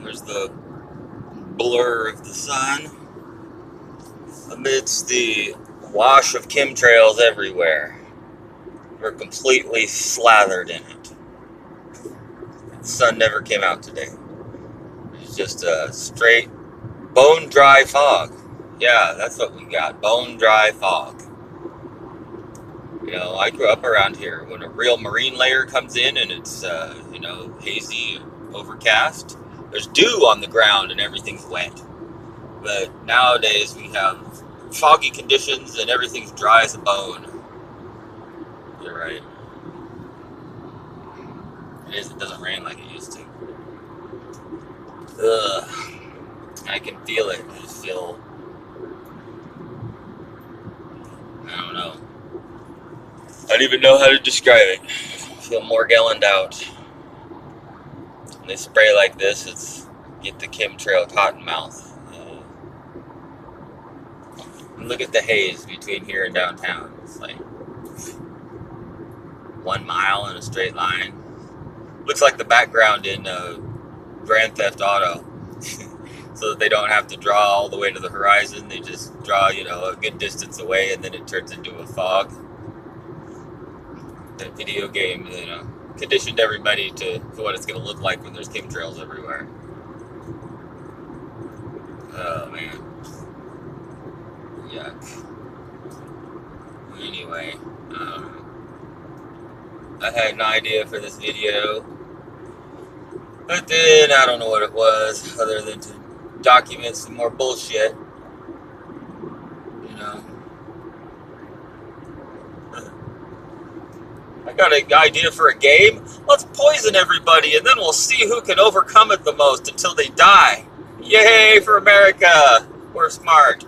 There's the blur of the sun amidst the wash of chemtrails everywhere. We're completely slathered in it. The sun never came out today. It's just a straight bone dry fog. Yeah, that's what we got. Bone dry fog. You know, I grew up around here. When a real marine layer comes in and it's, hazy, overcast, there's dew on the ground and everything's wet. But nowadays we have foggy conditions and everything's dry as a bone. You're right. It doesn't rain like it used to. Ugh. I can feel it. I just feel, I don't know. I don't even know how to describe it. I feel Morgelloned out. When they spray like this, it's get the chemtrail cotton mouth. And look at the haze between here and downtown. It's like 1 mile in a straight line. Looks like the background in Grand Theft Auto. So that they don't have to draw all the way to the horizon. They just draw, a good distance away, and then it turns into a fog. The video game, conditioned everybody to what it's going to look like when there's chemtrails everywhere. Oh, man. Yuck. Anyway, I had an idea for this video, but then I don't know what it was, other than to document some more bullshit. I got an idea for a game. Let's poison everybody, and then we'll see who can overcome it the most until they die. Yay for America! We're smart.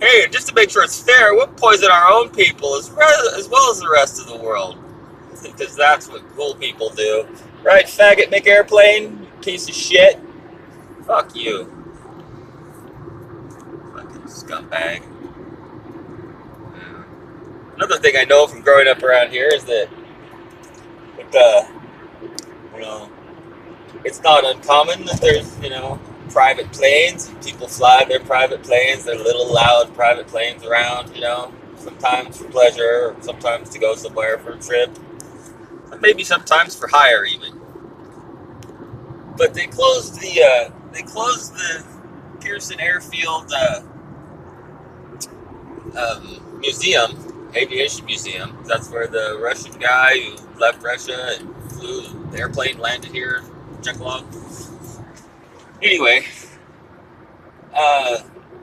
Hey, just to make sure it's fair, we'll poison our own people as well as the rest of the world. Because that's what cool people do. Right, faggot McAirplane? Piece of shit. Fuck you. Fucking scumbag. Another thing I know from growing up around here is that, it's not uncommon that there's, private planes. People fly their private planes, their little loud private planes around, sometimes for pleasure, or sometimes to go somewhere for a trip, or maybe sometimes for hire even. But they closed the Pearson Airfield museum, aviation museum. That's where the Russian guy who left Russia and flew the airplane, landed here in Czechoslovakia. Anyway,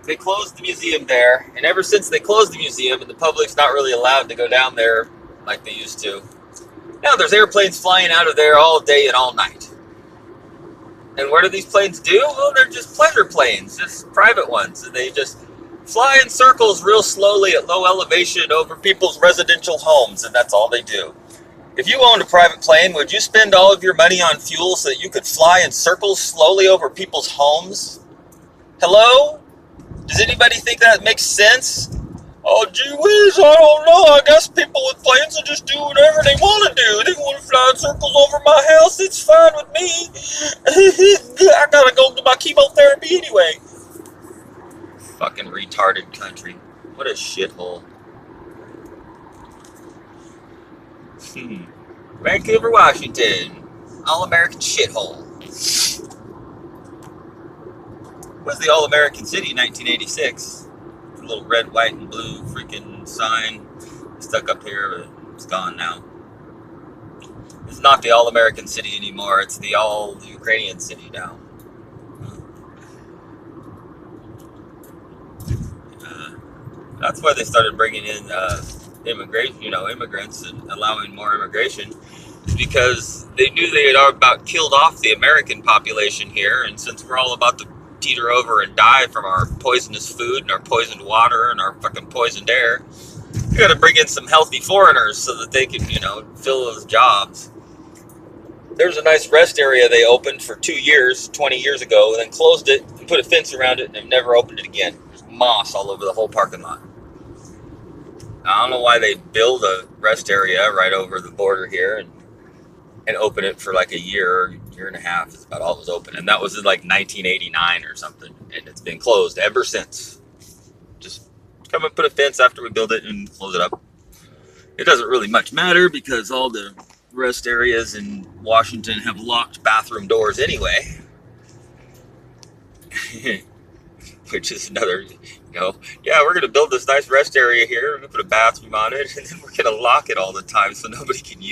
they closed the museum there, and ever since they closed the museum and the public's not really allowed to go down there like they used to, now there's airplanes flying out of there all day and all night. And what do these planes do? Well, they're just pleasure planes, just private ones. And they just fly in circles real slowly at low elevation over people's residential homes, and that's all they do. If you owned a private plane, would you spend all of your money on fuel so that you could fly in circles slowly over people's homes? Hello? Does anybody think that makes sense? Oh, gee whiz, I don't know. I guess people with planes will just do whatever they want to do. They want to fly in circles over my house. It's fine with me. I gotta go to my chemotherapy anyway. Fucking retarded country. What a shithole. Vancouver, Washington. All-American shithole. Was the All-American City in 1986. The little red, white, and blue freaking sign stuck up here, but it's gone now. It's not the All-American City anymore. It's the All-Ukrainian City now. That's why they started bringing in immigration, immigrants, and allowing more immigration, because they knew they had about killed off the American population here, and since we're all about to teeter over and die from our poisonous food and our poisoned water and our fucking poisoned air, we got to bring in some healthy foreigners so that they can, fill those jobs. There's a nice rest area they opened for 2 years, 20 years ago, and then closed it and put a fence around it, and they've never opened it again. There's moss all over the whole parking lot. I don't know why they build a rest area right over the border here, and and open it for like a year and a half. Is about all it was open, and that was in like 1989 or something, and it's been closed ever since. Just come and put a fence after we build it and close it up. It doesn't really much matter because all the rest areas in Washington have locked bathroom doors anyway. Which is another, yeah, we're going to build this nice rest area here. We're going to put a bathroom on it, and then we're going to lock it all the time so nobody can use